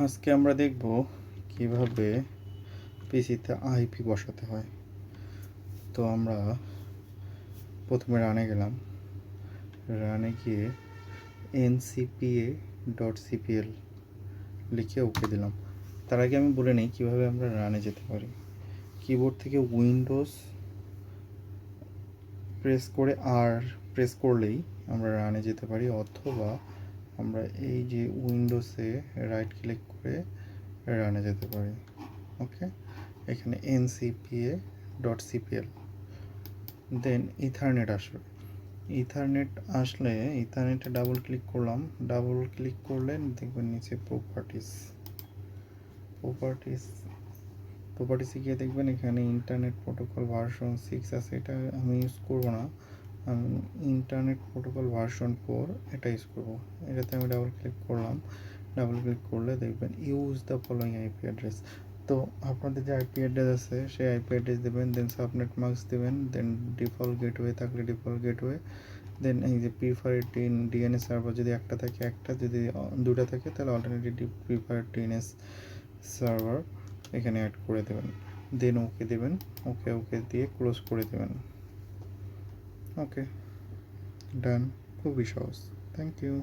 আজকে আমরা দেখব কিভাবে পিসিতে আইপি বসাতে হয়। তো আমরা প্রথমে রানে গেলাম, রানে গিয়ে ncpa.cpl লিখে ওকে দিলাম। তার আগে আমি বলে নিই কীভাবে আমরা রানে যেতে পারি। কিবোর্ড থেকে উইন্ডোজ প্রেস করে প্রেস করলেই আমরা রানে যেতে পারি, অথবা আমরা এই যে উইন্ডোজে রাইট ক্লিক করে রানে যেতে পারি। ওকে, এখানে ncpa.cpl, দেন ইথারনেট আসবে। ইথারনেট আসলে ইথারনেটে ডাবল ক্লিক করলাম, ডাবল ক্লিক করলে দেখবেন নিচে প্রপার্টিসে গিয়ে দেখবেন এখানে ইন্টারনেট প্রোটোকল ভার্সন 6 আছে। এটা আমি ইউজ করবো না, আমি ইন্টারনেট প্রোটোকল ভার্সন 4 এটা ইউজ করবো। এটাতে আমি ডাবল ক্লিক করলাম, ডাবল ক্লিক করলে দেখবেন use the following IP address. তো আপনাদের যে আইপি অ্যাড্রেস আছে সেই আইপি অ্যাড্রেস দেবেন, দেন সাবনেট মাস্ক দেবেন, দেন ডিফল্ট গেটওয়ে থাকলে ডিফল্ট গেটওয়ে, দেন এই যে প্রিফারেড ডিএনএস সার্ভার যদি একটা থাকে একটা, যদি দুটা থাকে তাহলে অল্টারনেটিভ প্রিফারেড ডিএনএস সার্ভার এখানে অ্যাড করে দেবেন, দেন ওকে দেবেন। ওকে দিয়ে ক্লোজ করে দেবেন। ওকে, ডান, খুবই সহজ। Thank you.